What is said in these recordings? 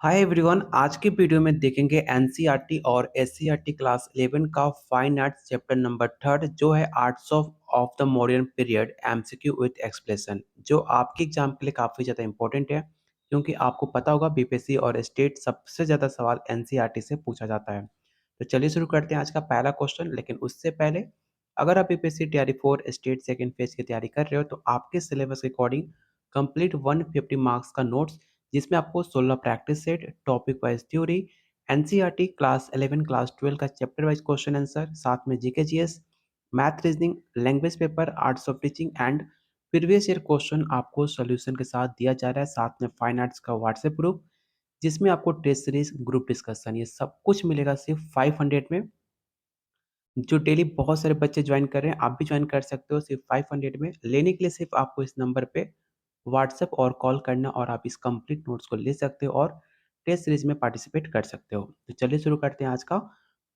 Hi everyone. आज की video में देखेंगे एनसीईआरटी और एससीईआरटी क्लास 11 का fine arts chapter number third जो है arts of the modern period MCQ with explanation, जो आपके एग्जाम के लिए काफ़ी ज़्यादा इंपॉर्टेंट है क्योंकि आपको पता होगा बीपीएससी और स्टेट सबसे ज़्यादा सवाल एनसीईआरटी से पूछा जाता है। तो चलिए शुरू करते हैं आज का पहला क्वेश्चन। लेकिन उससे पहले, अगर आप बीपीएससी तैयारी 4 स्टेट सेकेंड फेज की तैयारी कर रहे हो तो आपके सिलेबस के अकॉर्डिंग कंप्लीट 150 मार्क्स का नोट्स, जिसमें आपको 16 practice set, topic wise theory, NCERT class 11 class 12 का चैप्टर वाइज क्वेश्चन आंसर, साथ में GK GS, math, reasoning, language paper, arts of teaching and previous year question आपको सोल्यूशन के साथ दिया जा रहा है। साथ में फाइन आर्ट्स का व्हाट्सएप ग्रुप, जिसमें आपको टेस्ट सीरीज, ग्रुप डिस्कशन, ये सब कुछ मिलेगा सिर्फ 500 में। जो डेली बहुत सारे बच्चे ज्वाइन कर रहे हैं, आप भी ज्वाइन कर सकते हो सिर्फ 500 में। लेने के लिए सिर्फ आपको इस नंबर पे व्हाट्सएप और कॉल करना और आप इस कंप्लीट नोट्स को ले सकते हो और टेस्ट सीरीज में पार्टिसिपेट कर सकते हो। तो चलिए शुरू करते हैं आज का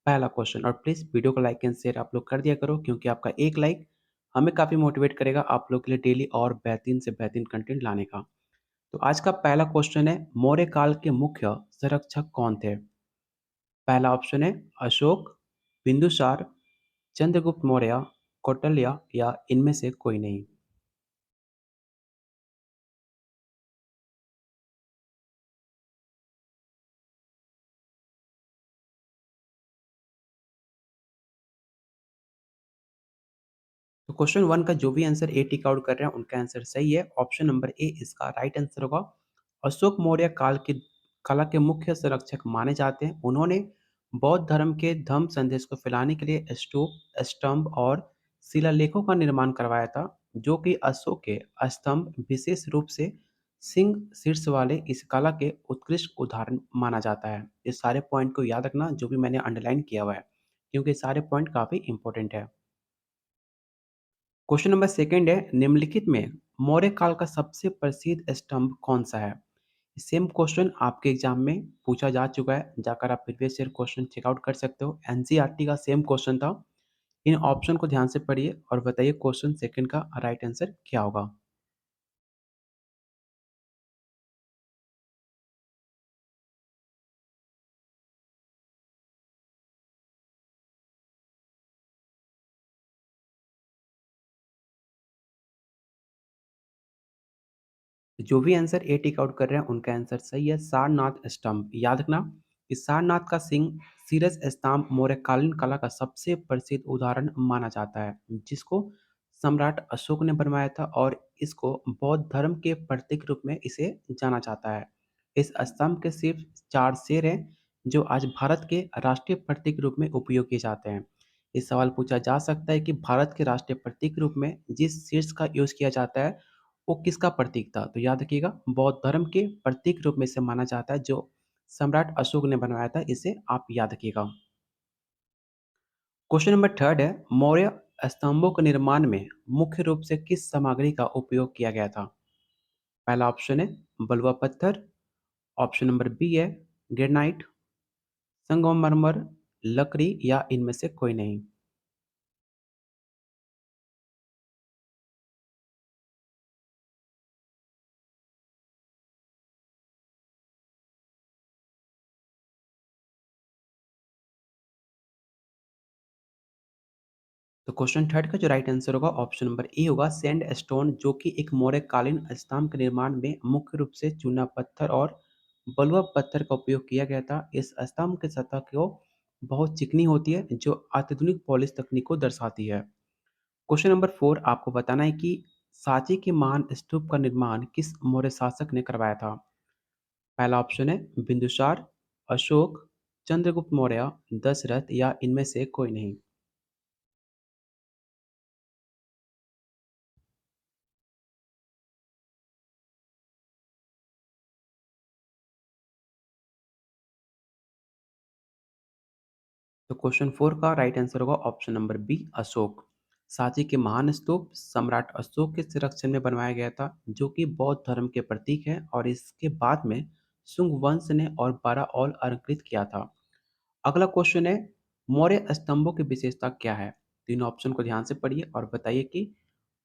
पहला क्वेश्चन। और प्लीज़ वीडियो को लाइक एंड शेयर आप लोग कर दिया करो, क्योंकि आपका एक लाइक हमें काफ़ी मोटिवेट करेगा आप लोग के लिए डेली और बेहतरीन से बेहतरीन कंटेंट लाने का। तो आज का पहला क्वेश्चन है, मौर्य काल के मुख्य संरक्षक कौन थे? पहला ऑप्शन है अशोक, बिंदुसार, चंद्रगुप्त मौर्य, कौटिल्य या इनमें से कोई नहीं। तो क्वेश्चन वन का जो भी आंसर ए टिक आउट कर रहे हैं उनका आंसर सही है। ऑप्शन नंबर ए इसका राइट आंसर होगा। अशोक मौर्य काल के कला के मुख्य संरक्षक माने जाते हैं। उन्होंने बौद्ध धर्म के धम्म संदेश को फैलाने के लिए स्तूप, स्तंभ और शिलालेखों का निर्माण करवाया था, जो कि अशोक के स्तंभ विशेष रूप से सिंह शीर्ष वाले इस कला के उत्कृष्ट उदाहरण माना जाता है। इस सारे पॉइंट को याद रखना जो भी मैंने अंडरलाइन किया हुआ है, क्योंकि सारे पॉइंट काफी इंपॉर्टेंट है। क्वेश्चन नंबर सेकंड है, निम्नलिखित में मौर्य काल का सबसे प्रसिद्ध स्तंभ कौन सा है? सेम क्वेश्चन आपके एग्जाम में पूछा जा चुका है, जाकर आप प्रीवियस ईयर क्वेश्चन चेकआउट कर सकते हो। एनसीईआरटी का सेम क्वेश्चन था। इन ऑप्शन को ध्यान से पढ़िए और बताइए क्वेश्चन सेकंड का राइट आंसर क्या होगा। जो भी आंसर ए टिक आउट कर रहे हैं उनका आंसर सही है। सारनाथ स्तंभ, याद रखना कि सारनाथ का सिंह शीर्ष स्तंभ मौर्यकालीन कला का सबसे प्रसिद्ध उदाहरण माना जाता है, जिसको सम्राट अशोक ने बनवाया था और इसको बौद्ध धर्म के प्रतीक रूप में इसे जाना जाता है। इस स्तंभ के सिर्फ चार शेर हैं, जो आज भारत के राष्ट्रीय प्रतीक रूप में उपयोग किए जाते हैं। इस सवाल पूछा जा सकता है कि भारत के राष्ट्रीय प्रतीक रूप में जिस शीर्ष का यूज किया जाता है वो किसका प्रतीक था? तो याद रखिएगा, बौद्ध धर्म के प्रतीक रूप में इसे माना जाता है, जो सम्राट अशोक ने बनवाया था। इसे आप याद रखिएगा। क्वेश्चन नंबर थर्ड है, मौर्य स्तंभों के निर्माण में मुख्य रूप से किस सामग्री का उपयोग किया गया था? पहला ऑप्शन है बलुआ पत्थर, ऑप्शन नंबर बी है ग्रेनाइट, संगमरमर, लकड़ी या इनमें से कोई नहीं। तो क्वेश्चन थर्ड का जो राइट आंसर होगा ऑप्शन नंबर ए होगा सैंड स्टोन, जो कि एक मौर्यकालीन स्तंभ के निर्माण में मुख्य रूप से चूना पत्थर और बलुआ पत्थर का उपयोग किया गया था। इस स्तंभ की सतह को बहुत चिकनी होती है, जो अत्याधुनिक पॉलिश तकनीक को दर्शाती है। क्वेश्चन नंबर फोर आपको बताना है कि सांची के महान स्तूप का निर्माण किस मौर्य शासक ने करवाया था? पहला ऑप्शन है बिंदुसार, अशोक, चंद्रगुप्त मौर्य, दशरथ या इनमें से कोई नहीं। तो क्वेश्चन फोर का राइट आंसर होगा option number B Ashoka. Sanchi के महान स्तूप सम्राट अशोक के संरक्षण में बनवाया गया था, जो कि बौद्ध धर्म के प्रतीक है और इसके बाद में शुंग वंश ने और 12 और अलंकृत किया था। अगला क्वेश्चन है, मौर्य स्तंभों की विशेषता क्या है? तीन ऑप्शन को ध्यान से पढ़िए और बताइए कि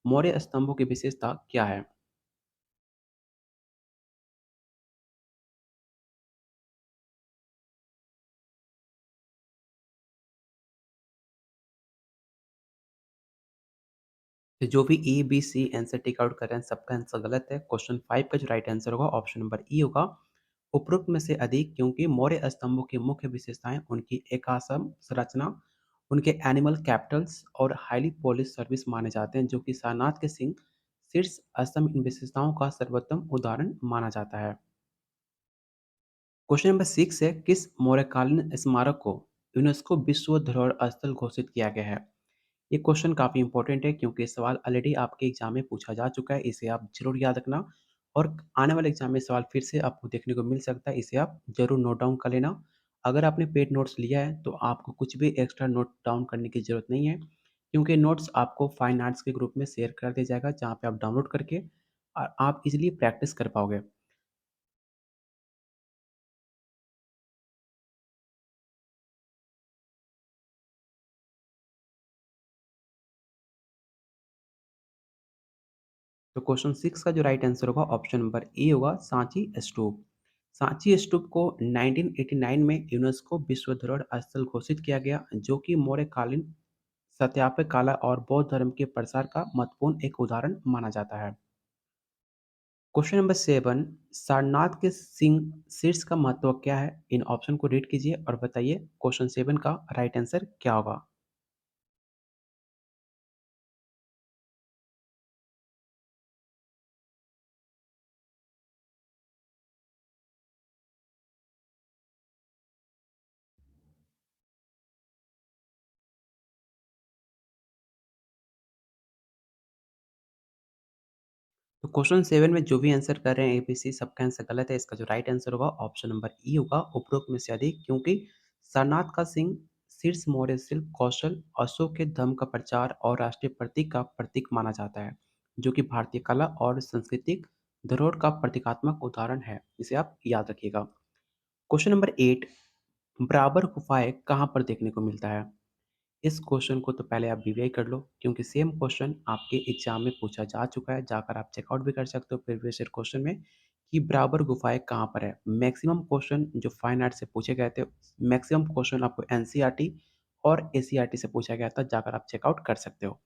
मौर्य स्तंभों की विशेषता क्या है। तो जो भी A, B, C answer tick out कर रहे हैं, सबका आंसर गलत है। क्वेश्चन 5 का जो राइट आंसर होगा ऑप्शन नंबर ई होगा। उपरोक्त में से अधिक क्योंकि मौर्य स्तंभों की मुख्य विशेषताएं उनकी एकाश्म संरचना, उनके एनिमल कैपिटल्स और हाईली पॉलिश सर्विस माने जाते हैं, जो कि सारनाथ के सिंह शीर्ष स्तंभ इन विशेषताओं का सर्वोत्तम उदाहरण माना जाता है। क्वेश्चन नंबर 6 है, किस मौर्यकालीन स्मारक को यूनेस्को विश्व धरोहर स्थल घोषित किया गया है? ये क्वेश्चन काफ़ी इंपॉर्टेंट है क्योंकि ये सवाल ऑलरेडी आपके एग्जाम में पूछा जा चुका है, इसे आप जरूर याद रखना। और आने वाले एग्जाम में सवाल फिर से आपको देखने को मिल सकता है, इसे आप जरूर नोट डाउन कर लेना। अगर आपने पेड नोट्स लिया है तो आपको कुछ भी एक्स्ट्रा नोट डाउन करने की ज़रूरत नहीं है, क्योंकि नोट्स आपको फाइन आर्ट्स के ग्रुप में शेयर कर दिया जाएगा, जहाँ पे आप डाउनलोड करके आप इजीली प्रैक्टिस कर पाओगे। तो क्वेश्चन 6 का जो राइट आंसर होगा ऑप्शन नंबर ए होगा, सांची स्तूप। सांची स्तूप को 1989 में यूनेस्को विश्व धरोहर स्थल घोषित किया गया, जो कि मौर्यकालीन सत्यापक कला और बौद्ध धर्म के प्रसार का महत्वपूर्ण एक उदाहरण माना जाता है। क्वेश्चन नंबर 7, सारनाथ के सिंह शीर्ष का महत्व क्या है? इन ऑप्शन को रीड कीजिए और बताइए क्वेश्चन 7 का राइट आंसर क्या होगा। तो क्वेश्चन 7 में जो भी आंसर कर रहे हैं एबीसी, सबका आंसर गलत है। इसका जो राइट आंसर होगा ऑप्शन नंबर ई होगा, उपरोक्त में से अधिक क्योंकि सारनाथ का सिंह शीर्ष मौर्य शिल्प कौशल, अशोक के धर्म का प्रचार और राष्ट्रीय प्रतीक का प्रतीक माना जाता है, जो कि भारतीय कला और सांस्कृतिक धरोहर का प्रतीकात्मक उदाहरण है। इसे आप याद रखिएगा। क्वेश्चन नंबर 8, बराबर गुफाएं कहाँ पर देखने को मिलता है? इस क्वेश्चन को तो पहले आप रिवाइज कर लो, क्योंकि सेम क्वेश्चन आपके एग्जाम में पूछा जा चुका है। जाकर आप चेकआउट भी कर सकते हो प्रीवियस ईयर क्वेश्चन में कि बराबर गुफाएं कहाँ पर है। मैक्सिमम क्वेश्चन जो फाइन आर्ट से पूछे गए थे, मैक्सिमम क्वेश्चन आपको एनसीईआरटी और एसीईआरटी से पूछा गया था, जाकर आप चेकआउट कर सकते हो।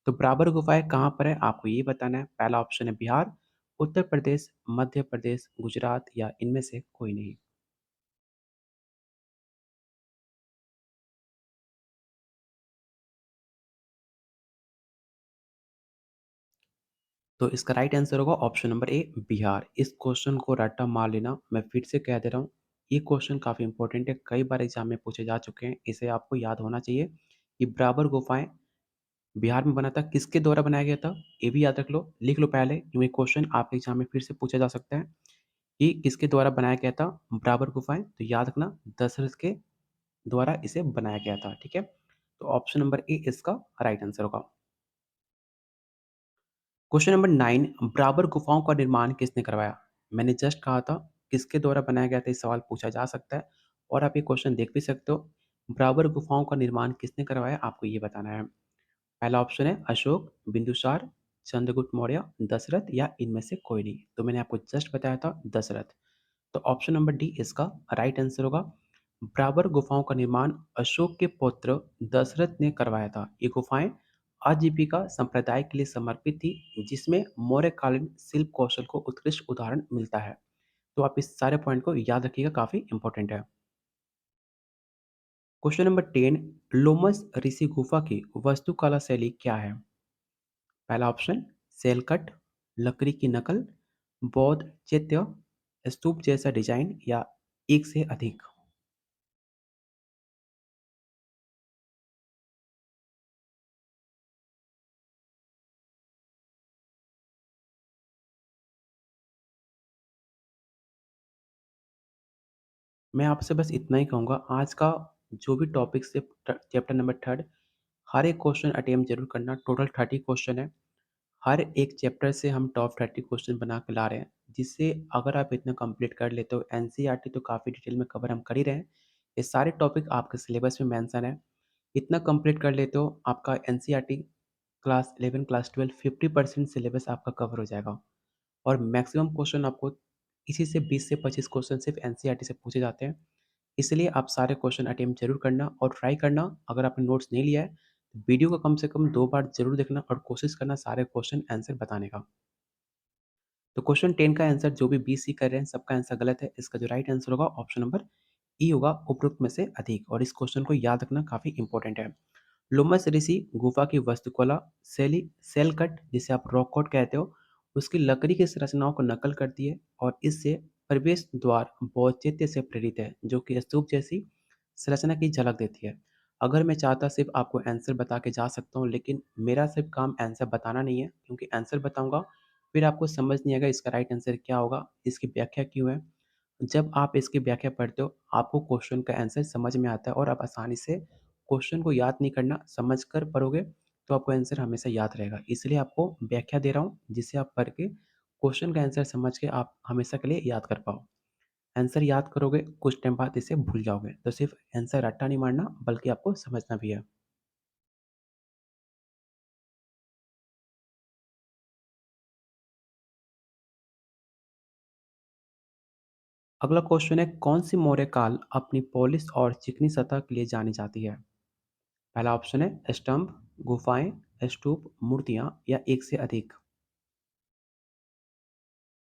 तो बराबर गुफाएं कहाँ पर है आपको ये बताना है। पहला ऑप्शन है बिहार, उत्तर प्रदेश, मध्य प्रदेश, गुजरात या इनमें से कोई नहीं। तो इसका राइट आंसर होगा ऑप्शन नंबर ए, बिहार। इस क्वेश्चन को रट्टा मार लेना, मैं फिर से कह दे रहा हूँ, ये क्वेश्चन काफ़ी इंपॉर्टेंट है, कई बार एग्जाम में पूछे जा चुके हैं, इसे आपको याद होना चाहिए कि बराबर गुफाएं बिहार में बना था, किसके द्वारा बनाया गया था, ये भी याद रख लो, लिख लो पहले, क्योंकि क्वेश्चन आपके एग्जाम में फिर से पूछा जा सकता है कि किसके द्वारा बनाया गया था बराबर गुफाएं। तो याद रखना, दशरथ के द्वारा इसे बनाया गया था, ठीक है। तो ऑप्शन नंबर ए इसका राइट आंसर होगा। क्वेश्चन नंबर 9, बराबर गुफाओं का निर्माण किसने करवाया? मैंने जस्ट कहा था किसके द्वारा बनाया गया था, ये सवाल पूछा जा सकता है और आप ये क्वेश्चन देख भी सकते हो। बराबर गुफाओं का निर्माण किसने करवाया आपको ये बताना है। पहला ऑप्शन है अशोक, बिंदुसार, चंद्रगुप्त मौर्य, दशरथ या इनमें से कोई नहीं। तो मैंने आपको जस्ट बताया था दशरथ। तो ऑप्शन नंबर डी इसका राइट आंसर होगा। बराबर गुफाओं का निर्माण अशोक के पुत्र दशरथ ने करवाया था। ये गुफाएं आजीविका संप्रदाय के लिए समर्पित थी, जिसमें मौर्यकालीन शिल्प कौशल को उत्कृष्ट उदाहरण मिलता है। तो आप इस सारे पॉइंट को याद रखिएगा, काफी इंपॉर्टेंट है। क्वेश्चन नंबर 10, लोमस ऋषि गुफा की वास्तुकला शैली क्या है? पहला ऑप्शन सेलकट, लकड़ी की नकल, बौद्ध चैत्य, स्तूप जैसा डिजाइन या एक से अधिक। मैं आपसे बस इतना ही कहूँगा, आज का जो भी टॉपिक से चैप्टर नंबर 3, हर एक क्वेश्चन अटेम्प्ट जरूर करना। टोटल 30 क्वेश्चन है, हर एक चैप्टर से हम टॉप 30 क्वेश्चन बना के ला रहे हैं, जिससे अगर आप इतना कंप्लीट कर लेते हो, एनसीईआरटी तो काफ़ी डिटेल में कवर हम कर ही रहे हैं, ये सारे टॉपिक आपके सिलेबस में मेंशन है। इतना कंप्लीट कर लेते हो, आपका एनसीईआरटी क्लास 11 क्लास 12 50% सिलेबस आपका कवर हो जाएगा। और मैक्सिमम क्वेश्चन आपको इसी से 20 से 25 क्वेश्चन सिर्फ एनसीईआरटी से पूछे जाते हैं। इसलिए आप सारे क्वेश्चन अटेम्प्ट जरूर करना और ट्राई करना। अगर आपने नोट्स नहीं लिया है वीडियो को कम से कम 2 बार ज़रूर देखना और कोशिश करना सारे क्वेश्चन आंसर बताने का। तो क्वेश्चन 10 का आंसर जो भी बी, सी कर रहे हैं सबका आंसर गलत है। इसका जो राइट आंसर होगा ऑप्शन नंबर ई होगा, उपरोक्त में से अधिक। और इस क्वेश्चन को याद रखना काफ़ी इंपॉर्टेंट है। लोमस ऋषि गुफा की वास्तुकला शैली सेल कट जिसे आप रॉक कट कहते हो, उसकी लकड़ी की संरचनाओं को नकल करती है और इससे प्रवेश द्वार औचित्य से प्रेरित है, जो कि स्तूप जैसी संरचना की झलक देती है। अगर मैं चाहता सिर्फ आपको आंसर बता के जा सकता हूँ, लेकिन मेरा सिर्फ काम आंसर बताना नहीं है, क्योंकि आंसर बताऊंगा फिर आपको समझ नहीं आएगा इसका राइट आंसर क्या होगा, इसकी व्याख्या क्यों है। जब आप इसकी व्याख्या पढ़ते हो, आपको क्वेश्चन का आंसर समझ में आता है और आप आसानी से क्वेश्चन को याद नहीं करना, समझ कर पढ़ोगे तो आपको आंसर हमेशा याद रहेगा। इसलिए आपको व्याख्या दे रहा हूँ, जिससे आप पढ़ के क्वेश्चन का आंसर समझ के आप हमेशा के लिए याद कर पाओ। आंसर याद करोगे, कुछ टाइम बाद इसे भूल जाओगे। तो सिर्फ आंसर रट्टा नहीं मारना, बल्कि आपको समझना भी है। अगला क्वेश्चन है, कौन सी मौर्य काल अपनी पॉलिश और चिकनी सतह के लिए जानी जाती है? पहला ऑप्शन है स्तंभ, गुफाएं, स्तूप, मूर्तियां या एक से अधिक।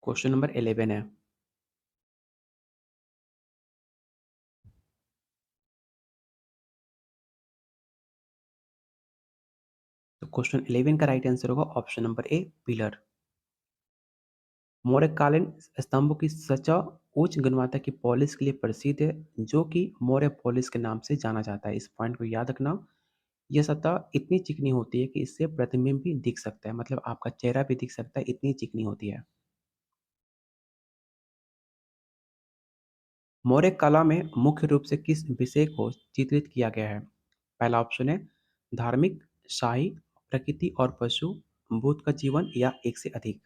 क्वेश्चन नंबर 11 है। तो क्वेश्चन 11 का राइट आंसर होगा ऑप्शन नंबर ए, पिलर। मौर्यकालीन स्तंभों की सतह उच्च गुणवत्ता की पॉलिश के लिए प्रसिद्ध है, जो कि मौर्य पॉलिश के नाम से जाना जाता है। इस पॉइंट को याद रखना। यह सतह इतनी चिकनी होती है कि इससे प्रतिबिंब भी दिख सकता है, मतलब आपका चेहरा भी दिख सकता है, इतनी चिकनी होती है। मौर्य कला में मुख्य रूप से किस विषय को चित्रित किया गया है? पहला ऑप्शन है धार्मिक, शाही, प्रकृति और पशु, बुद्ध का जीवन या एक से अधिक।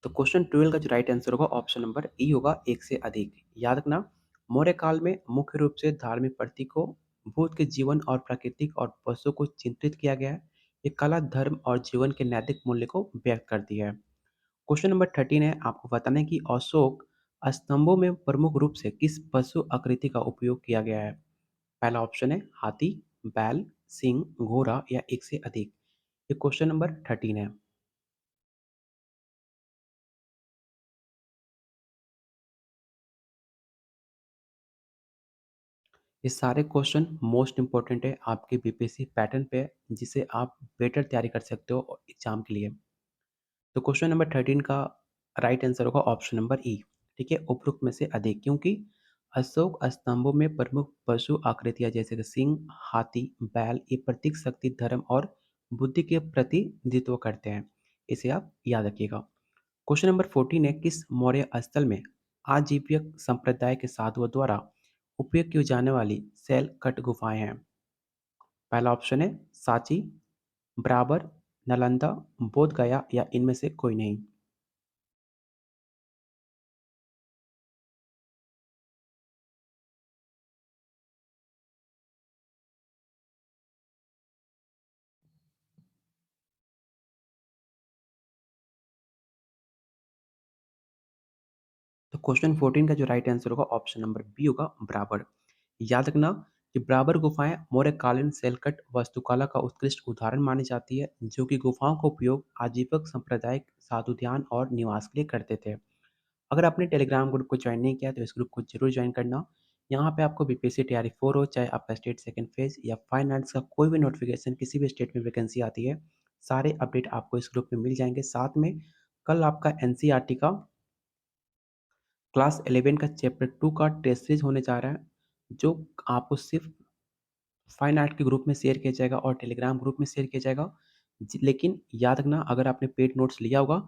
तो क्वेश्चन 12 का जो राइट आंसर होगा ऑप्शन नंबर ई होगा, एक से अधिक। याद रखना, मौर्य काल में मुख्य रूप से धार्मिक प्रतीकों, बुद्ध के जीवन और प्राकृतिक और पशु को चित्रित किया गया है। ये कला धर्म और जीवन के नैतिक मूल्य को व्यक्त करती है। क्वेश्चन नंबर 13 है, आपको बताना है कि अशोक स्तंभों में प्रमुख रूप से किस पशु आकृति का उपयोग किया गया है? पहला ऑप्शन है हाथी, बैल, सिंह, घोड़ा या एक से अधिक। ये क्वेश्चन नंबर 13 है। ये सारे क्वेश्चन मोस्ट इंपॉर्टेंट है आपके बीपीएससी पैटर्न पे, जिसे आप बेटर तैयारी कर सकते हो एग्जाम के लिए। तो क्वेश्चन नंबर 13 का राइट आंसर होगा ऑप्शन नंबर ई। ठीक है, उपरोक्त में से अधिक, क्योंकि अशोक स्तंभों में प्रमुख पशु आकृतियां जैसे कि सिंह, हाथी, बैल ये प्रतीक शक्ति, धर्म और बुद्धि के प्रतिनिधित्व करते हैं। इसे आप याद रखिएगा। क्वेश्चन नंबर 14 है, किस मौर्य स्थल में आजीविक संप्रदाय के साधुओं द्वारा उपयोग की जाने वाली सेल कट गुफाएं हैं? पहला ऑप्शन है सांची, बराबर, नालंदा, बोध गया या इनमें से कोई नहीं। तो क्वेश्चन 14 का जो राइट आंसर होगा ऑप्शन नंबर बी होगा, बराबर। याद रखना कि बराबर गुफाएं मौर्यकालीन सेलकट वास्तुकला का उत्कृष्ट उदाहरण मानी जाती है, जो कि गुफाओं का उपयोग आजीविक सांप्रदायिक साधु ध्यान और निवास के लिए करते थे। अगर आपने टेलीग्राम ग्रुप को ज्वाइन नहीं किया तो इस ग्रुप को जरूर ज्वाइन करना। यहाँ पे आपको बीपीएससी तैयारी 4 हो, चाहे आपका स्टेट सेकंड फेज या फाइन आर्ट्स का कोई भी नोटिफिकेशन किसी भी स्टेट में वैकेंसी आती है, सारे अपडेट आपको इस ग्रुप में मिल जाएंगे। साथ में कल आपका एनसीईआरटी का क्लास 11 का चैप्टर 2 का टेस्ट सीरीज होने जा रहा है, जो आपको सिर्फ फाइन आर्ट के ग्रुप में शेयर किया जाएगा और टेलीग्राम ग्रुप में शेयर किया जाएगा। लेकिन याद रखना, अगर आपने पेड नोट्स लिया होगा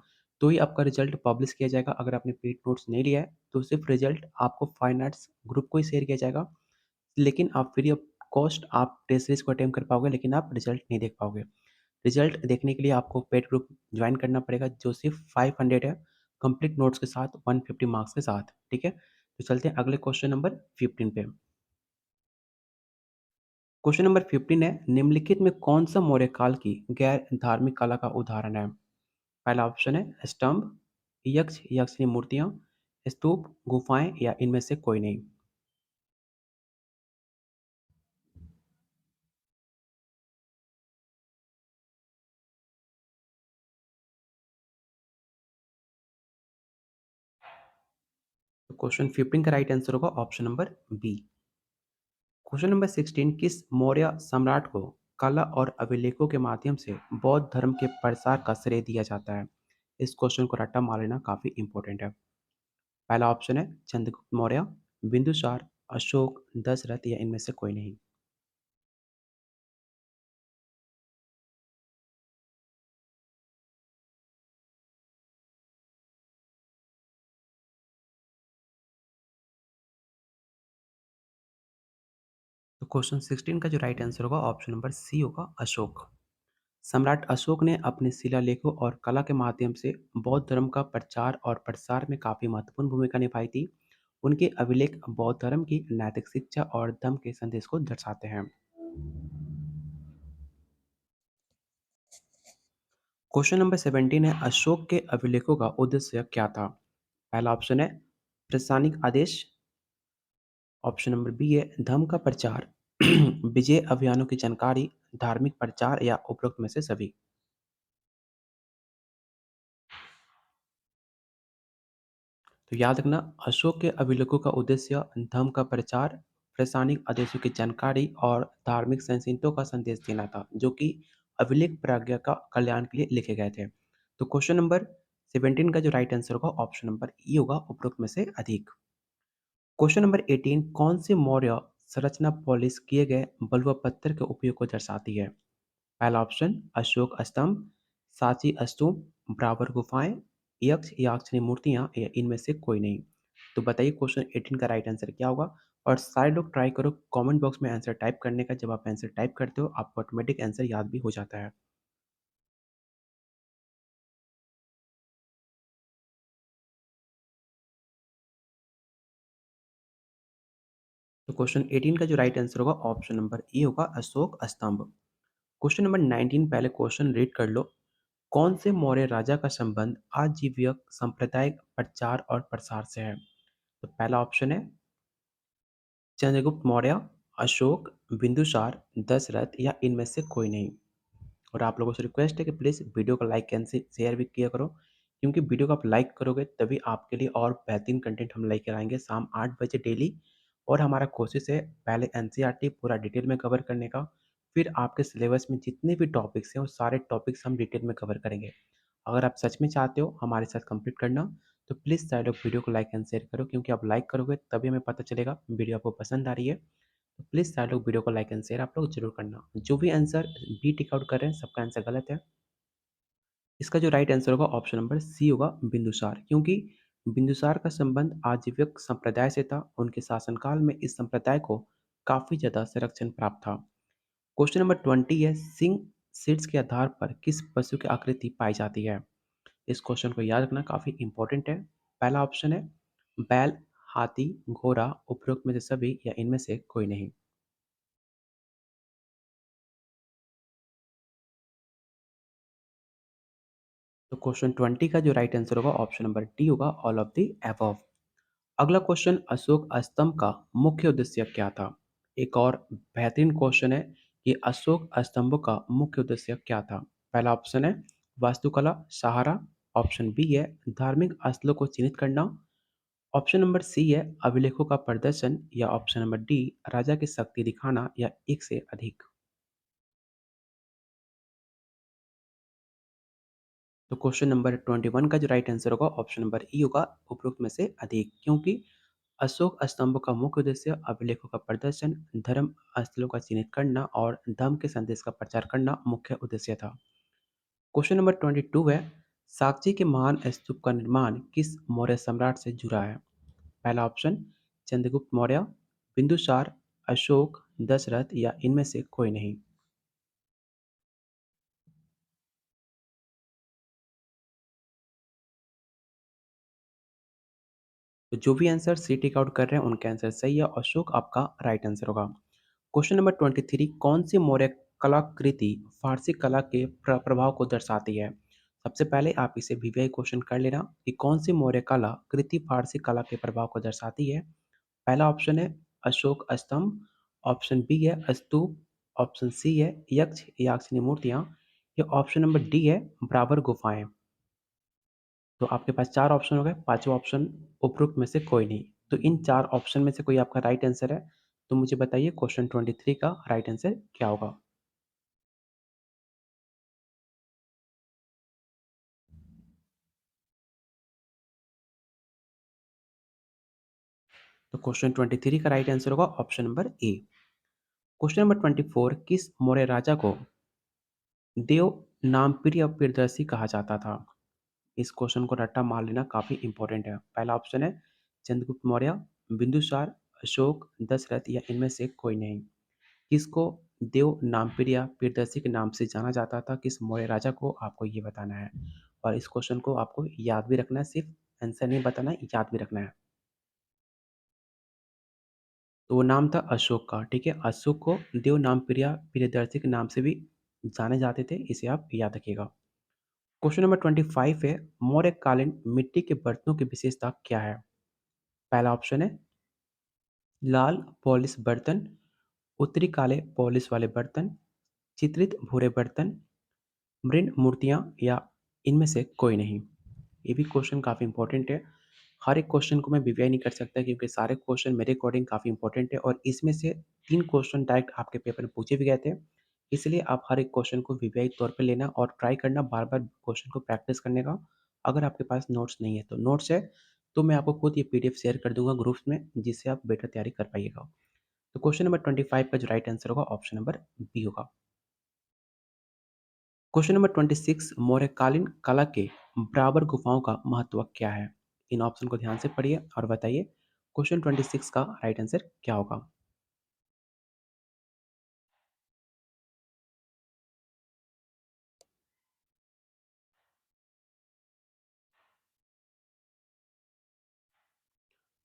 तो ही आपका रिजल्ट पब्लिश किया जाएगा। अगर आपने पेड नोट्स नहीं लिया है तो सिर्फ रिजल्ट आपको फाइन आर्ट्स ग्रुप को ही शेयर किया जाएगा। लेकिन आप फ्री ऑफ कॉस्ट आप टेस्ट सीरीज को अटेम्प्ट कर पाओगे, लेकिन आप रिजल्ट नहीं देख पाओगे। रिजल्ट देखने के लिए आपको पेड ग्रुप ज्वाइन करना पड़ेगा, जो सिर्फ 500 है, कंप्लीट नोट्स के साथ 150 मार्क्स के साथ। ठीक है, तो चलते हैं अगले क्वेश्चन नंबर 15 पे। क्वेश्चन नंबर 15 है, निम्नलिखित में कौन सा मौर्य काल की गैर धार्मिक कला का उदाहरण है? पहला ऑप्शन है स्तंभ, यक्ष यक्षिणी मूर्तियां, स्तूप, गुफाएं या इनमें से कोई नहीं। तो क्वेश्चन 15 का राइट आंसर होगा option number B. Question number 16, किस मौर्य सम्राट को कला और अभिलेखों के माध्यम से बौद्ध धर्म के प्रसार का श्रेय दिया जाता है? इस क्वेश्चन को रट्टा मार लेना काफी इंपॉर्टेंट है। पहला ऑप्शन है चंद्रगुप्त मौर्य, बिंदुसार, अशोक, दशरथ या इनमें से कोई नहीं। तो क्वेश्चन 16 का जो राइट आंसर होगा ऑप्शन नंबर सी होगा अशोक। सम्राट अशोक ने अपने शिलालेखों और कला के माध्यम से बौद्ध धर्म का प्रचार और प्रसार में काफी महत्वपूर्ण भूमिका निभाई थी। उनके अभिलेख बौद्ध धर्म की नैतिक शिक्षा और धर्म के संदेश को दर्शाते हैं। क्वेश्चन नंबर 17 है, अशोक के अभिलेखों का उद्देश्य क्या था? पहला ऑप्शन है प्रशासनिक आदेश, ऑप्शन नंबर बी है धर्म का प्रचार, विजय अभियानों की जानकारी, धार्मिक प्रचार या उपरोक्त में से सभी। तो याद रखना, अशोक के अभिलेखों का उद्देश्य धर्म का प्रचार, प्रशासनिक आदेशों की जानकारी और धार्मिक संहिताओं का संदेश देना था, जो कि अभिलेख प्रज्ञा का कल्याण के लिए लिखे गए थे। तो क्वेश्चन नंबर 17 का जो राइट आंसर होगा ऑप्शन नंबर ई होगा उपरोक्त में से अधिक। क्वेश्चन नंबर 18, कौन सी मौर्य संरचना पॉलिश किए गए बलुआ पत्थर के उपयोग को दर्शाती है? पहला ऑप्शन अशोक स्तंभ, सांची स्तूप, ब्रावर गुफाएं, यक्ष याक्षनी मूर्तियां या इनमें से कोई नहीं। तो बताइए क्वेश्चन 18 का राइट आंसर क्या होगा? और सारे लोग ट्राई करो कमेंट बॉक्स में आंसर टाइप करने का। जब आप आंसर टाइप करते हो आपको ऑटोमेटिक आंसर याद भी हो जाता है। तो क्वेश्चन 18 का जो राइट आंसर होगा ऑप्शन नंबर ई होगा अशोक स्तंभ। क्वेश्चन नंबर 19, पहले क्वेश्चन रीड कर लो। कौन से मौर्य राजा का संबंध आजीविक सांप्रदायिक प्रचार और प्रसार से है? तो पहला ऑप्शन है चंद्रगुप्त मौर्य, अशोक, बिंदुसार, दशरथ या इनमें से कोई नहीं। और आप लोगों से रिक्वेस्ट है कि प्लीज़ वीडियो को लाइक एंड शेयर भी किया करो, क्योंकि वीडियो को आप लाइक करोगे तभी आपके लिए और बेहतरीन कंटेंट हम लेकर आएंगे शाम 8 बजे डेली। और हमारा कोशिश है पहले एनसीईआरटी पूरा डिटेल में कवर करने का, फिर आपके सिलेबस में जितने भी टॉपिक्स हैं वो सारे टॉपिक्स हम डिटेल में कवर करेंगे। अगर आप सच में चाहते हो हमारे साथ कंप्लीट करना, तो प्लीज़ सारे लोग वीडियो को लाइक एंड शेयर करो, क्योंकि आप लाइक करोगे तभी हमें पता चलेगा वीडियो आपको पसंद आ रही है। तो प्लीज़ सारे लोग वीडियो को लाइक एंड शेयर आप लोग जरूर करना। जो भी आंसर बी टिक आउट कर रहे हैं सबका आंसर गलत है। इसका जो राइट आंसर होगा ऑप्शन नंबर सी होगा बिंदुसार, क्योंकि बिंदुसार का संबंध आजीविक संप्रदाय से था। उनके शासनकाल में इस संप्रदाय को काफी ज्यादा संरक्षण प्राप्त था। क्वेश्चन नंबर 20 है, सिंह शीर्ष के आधार पर किस पशु की आकृति पाई जाती है? इस क्वेश्चन को याद रखना काफी इंपॉर्टेंट है। पहला ऑप्शन है बैल, हाथी, घोड़ा, उपरोक्त में से सभी या इनमें से कोई नहीं। तो क्वेश्चन 20 का जो राइट आंसर होगा ऑप्शन नंबर डी होगा ऑल ऑफ द अबव। अगला क्वेश्चन, अशोक स्तंभ का मुख्य उद्देश्य क्या था? एक और बेहतरीन क्वेश्चन है कि अशोक स्तंभ का मुख्य उद्देश्य क्या था? पहला ऑप्शन है वास्तुकला सहारा, ऑप्शन बी है धार्मिक स्थलों को चिन्हित करना, ऑप्शन नंबर सी है अभिलेखों का प्रदर्शन या ऑप्शन नंबर डी राजा की शक्ति दिखाना या एक से अधिक। तो क्वेश्चन नंबर 21 का जो राइट आंसर होगा ऑप्शन नंबर ई होगा उपरोक्त में से अधिक, क्योंकि अशोक स्तंभ का मुख्य उद्देश्य अभिलेखों का प्रदर्शन, धर्म स्थलों का चिन्हित करना और धर्म के संदेश का प्रचार करना मुख्य उद्देश्य था। क्वेश्चन नंबर 22 है, साक्षी के महान स्तूप का निर्माण किस मौर्य सम्राट से जुड़ा है? पहला ऑप्शन चंद्रगुप्त मौर्य, बिंदुसार, अशोक, दशरथ या इनमें से कोई नहीं। तो जो भी आंसर सी टिक आउट कर रहे हैं उनका आंसर सही है, अशोक आपका राइट आंसर होगा। क्वेश्चन नंबर 23, कौन सी मौर्य कलाकृति फारसी कला के प्रभाव को दर्शाती है? सबसे पहले आप इसे वीवीआई क्वेश्चन कर लेना कि कौन सी मौर्य कला कृति फारसी कला के प्रभाव को दर्शाती है। पहला ऑप्शन है अशोक स्तंभ, ऑप्शन बी है स्तूप, ऑप्शन सी है यक्ष याक्षिणी मूर्तियां, या ऑप्शन नंबर डी है बराबर गुफाएं। तो आपके पास 4 ऑप्शन हो गए, पाँचवाँ ऑप्शन उपरोक्त में से कोई नहीं। तो इन 4 ऑप्शन में से कोई आपका राइट आंसर है, तो मुझे बताइए क्वेश्चन 23 का राइट आंसर क्या होगा? तो क्वेश्चन 23 का राइट आंसर होगा option number A. Question number 24 किस मौर्य राजा को देव नाम प्रिय प्रियदर्शी कहा जाता था? इस क्वेश्चन को रट्टा मार लेना काफ़ी इंपॉर्टेंट है। पहला ऑप्शन है चंद्रगुप्त मौर्य, बिंदुसार, अशोक, दशरथ, या इनमें से कोई नहीं। किसको देव नामप्रिय प्रियदर्शी के नाम से जाना जाता था, किस मौर्य राजा को, आपको ये बताना है। और इस क्वेश्चन को आपको याद भी रखना है, सिर्फ आंसर नहीं बताना है, याद भी रखना है। तो वो नाम था अशोक का, ठीक है। अशोक को देव नामप्रिय प्रियदर्शी के नाम से भी जाने जाते थे, इसे आप याद रखिएगा। क्वेश्चन नंबर 25 है मौर्यकालीन मिट्टी के बर्तनों की विशेषता क्या है? पहला ऑप्शन है लाल पॉलिश बर्तन, उत्तरी काले पॉलिश वाले बर्तन, चित्रित भूरे बर्तन, मृण मूर्तियाँ, या इनमें से कोई नहीं। ये भी क्वेश्चन काफ़ी इंपॉर्टेंट है। हर एक क्वेश्चन को मैं वीवीआई नहीं कर सकता क्योंकि सारे क्वेश्चन मेरे अकॉर्डिंग काफ़ी इंपॉर्टेंट है और इसमें से 3 क्वेश्चन डायरेक्ट आपके पेपर में पूछे भी गए थे। इसलिए आप हर एक क्वेश्चन को वीवीआई तौर पे लेना और ट्राई करना बार-बार क्वेश्चन को प्रैक्टिस करने का। अगर आपके पास नोट्स नहीं है तो नोट्स है, तो मैं आपको खुद ये पीडीएफ शेयर कर दूँगा ग्रुप्स में जिससे आप बेटर तैयारी कर पाइएगा। तो क्वेश्चन नंबर 25 का जो राइट आंसर होगा ऑप्शन नंबर बी होगा। क्वेश्चन नंबर 26 मौर्यकालीन कला के बराबर गुफाओं का महत्व क्या है? इन ऑप्शन को ध्यान से पढ़िए और बताइए क्वेश्चन 26 का राइट आंसर क्या होगा?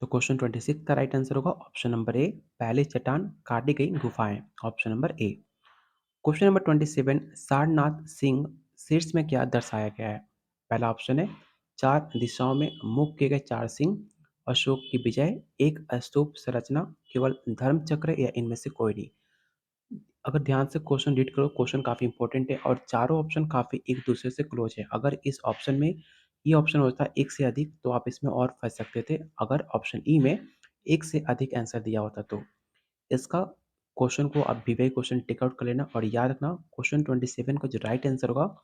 तो क्वेश्चन 26 का राइट आंसर होगा ऑप्शन नंबर ए, पहली चट्टान काटी गई गुफाएं, option number A. Question number 27 Sarnath Singh शीर्ष में क्या दर्शाया गया है? पहला ऑप्शन है चार दिशाओं में मुख किए गए चार सिंह, अशोक की विजय, एक स्तूप संरचना, केवल धर्म चक्र, या इनमें से कोई नहीं। अगर ध्यान से क्वेश्चन रीड करो, क्वेश्चन काफ़ी इंपॉर्टेंट है और चारों ऑप्शन काफ़ी एक दूसरे से क्लोज है। अगर इस ऑप्शन में ये ऑप्शन होता एक से अधिक तो आप इसमें और फंस सकते थे। अगर ऑप्शन ई में एक से अधिक आंसर दिया होता तो इसका क्वेश्चन को आप वीवीआई क्वेश्चन टिक आउट कर लेना और याद रखना क्वेश्चन 27 का जो राइट आंसर होगा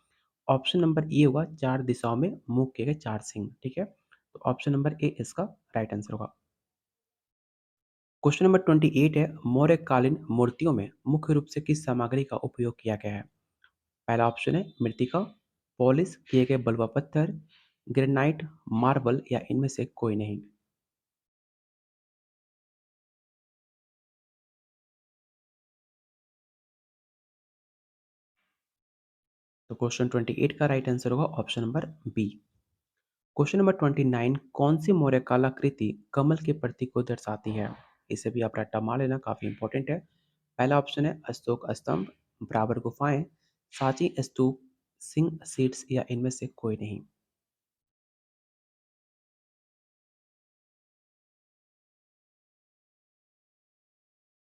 ऑप्शन नंबर ए होगा, चार दिशाओं में मुख किए गए चार सिंह, ठीक है। तो ऑप्शन नंबर ए इसका राइट आंसर होगा। क्वेश्चन नंबर 28 है मौर्यकालीन मूर्तियों में मुख्य रूप से किस सामग्री का उपयोग किया गया है? पहला ऑप्शन है मृतिका, पॉलिश किए गए बलुआ पत्थर, ग्रेनाइट, मार्बल, या इनमें से कोई नहीं। तो क्वेश्चन 28 का राइट आंसर होगा option number B. Question number 29 कौन सी मौर्य कलाकृति कमल के प्रतीक को दर्शाती है? इसे भी आप रट्टा मार लेना, काफी इंपॉर्टेंट है। पहला ऑप्शन है अशोक स्तंभ, बराबर गुफाएं, सांची स्तूप, सिंह सीट्स, या इनमें से कोई नहीं।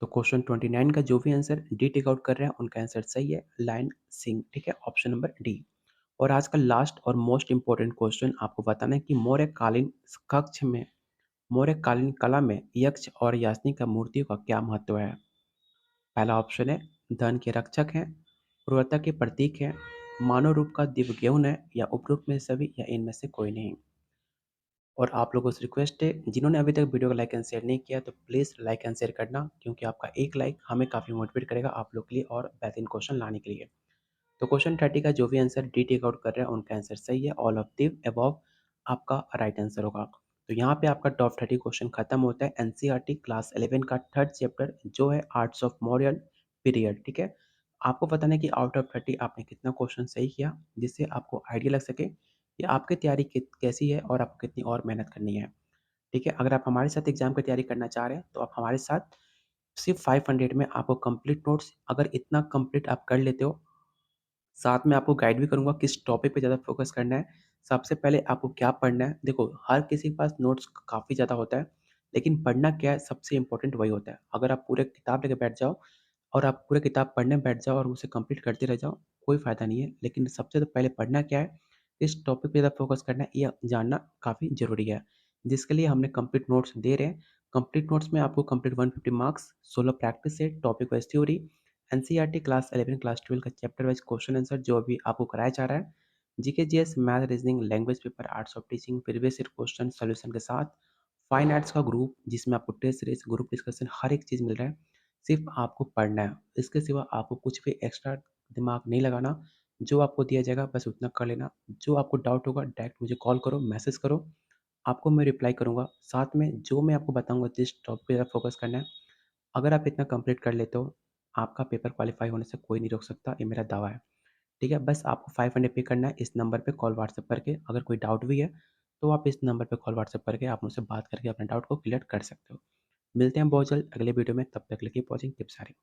तो क्वेश्चन 29 का जो भी आंसर डी टिक आउट कर रहे हैं उनका आंसर सही है, लाइन सिंह, ठीक है, ऑप्शन नंबर डी। और आज का लास्ट और मोस्ट इंपॉर्टेंट क्वेश्चन आपको बताना है कि मौर्यकालीन कक्ष में मौर्यकालीन कला में यक्ष और यास्नी का मूर्तियों का क्या महत्व है? पहला ऑप्शन है धन के रक्षक हैं, उर्वरता के प्रतीक हैं, मानव रूप का दिव्य ज्ञान है, या उपरोक्त में से सभी, या इनमें से कोई नहीं। और आप लोगों से रिक्वेस्ट है जिन्होंने अभी तक वीडियो को लाइक एंड शेयर नहीं किया तो प्लीज़ लाइक एंड शेयर करना क्योंकि आपका एक लाइक हमें काफ़ी मोटिवेट करेगा आप लोग के लिए और बेहतरीन क्वेश्चन लाने के लिए। तो क्वेश्चन 30 का जो भी आंसर डी टेक आउट कर रहे हैं उनका आंसर सही है, ऑल ऑफ द अबव आपका राइट आंसर होगा। तो यहाँ पे आपका टॉप 30 क्वेश्चन खत्म होता है एनसीईआरटी क्लास 11 का थर्ड चैप्टर जो है आर्ट्स ऑफ मॉडर्न पीरियड, ठीक है। आपको बताना है कि आउट ऑफ 30 आपने कितना क्वेश्चन सही किया जिससे आपको आइडिया लग सके कि आपकी तैयारी कैसी है और आपको कितनी और मेहनत करनी है, ठीक है। अगर आप हमारे साथ एग्जाम की तैयारी करना चाह रहे हैं तो आप हमारे साथ सिर्फ 500 में आपको कंप्लीट नोट्स, अगर इतना कंप्लीट आप कर लेते हो साथ में आपको गाइड भी करूँगा किस टॉपिक पे ज़्यादा फ़ोकस करना है। सबसे पहले आपको क्या पढ़ना है, देखो हर किसी के पास नोट्स काफ़ी ज़्यादा होता है, लेकिन पढ़ना क्या है सबसे इम्पोर्टेंट वही होता है। अगर आप पूरे किताब लेके बैठ जाओ और आप पूरे किताब पढ़ने बैठ जाओ और उसे कंप्लीट करते रह जाओ, कोई फ़ायदा नहीं है। लेकिन सबसे तो पहले पढ़ना क्या है, किस टॉपिक पे ज़्यादा फ़ोकस करना है, ये जानना काफ़ी ज़रूरी है। जिसके लिए हमने कंप्लीट नोट्स दे रहे हैं। कंप्लीट नोट्स में आपको complete 150 marks, 16 practice set, topic wise theory, NCERT class 11, class 12 का चैप्टर वाइज़ क्वेश्चन आंसर जो अभी आपको कराया जा रहा है। GK, GS, math, reasoning, language paper, arts of teaching, previous year question solution के साथ फाइन आर्ट्स का ग्रुप जिसमें आपको टेस्ट सीरीज, ग्रुप डिस्कशन हर एक चीज़ मिल रहा है। सिर्फ आपको पढ़ना है। इसके सिवा आपको कुछ भी एक्स्ट्रा दिमाग नहीं लगाना। जो आपको दिया जाएगा बस उतना कर लेना। जो आपको डाउट होगा डायरेक्ट मुझे कॉल करो, मैसेज करो, आपको मैं रिप्लाई करूँगा। साथ में जो मैं आपको बताऊँगा जिस टॉपिक पे ज़्यादा फोकस करना है, अगर आप इतना कंप्लीट कर लेते हो, आपका पेपर क्वालीफाई होने से कोई नहीं रोक सकता, ये मेरा दावा है। ठीक है? बस आपको 500 पे करना है इस नंबर पे कॉल व्हाट्सएप करके। अगर कोई डाउट भी है, तो आप इस नंबर पे कॉल व्हाट्सएप करके आप मुझसे बात करके अपने डाउट को क्लियर कर सकते हो। मिलते हैं बहुत जल्द अगले वीडियो में, तब तक के लिए कीप वॉचिंग, कीप शेयरिंग।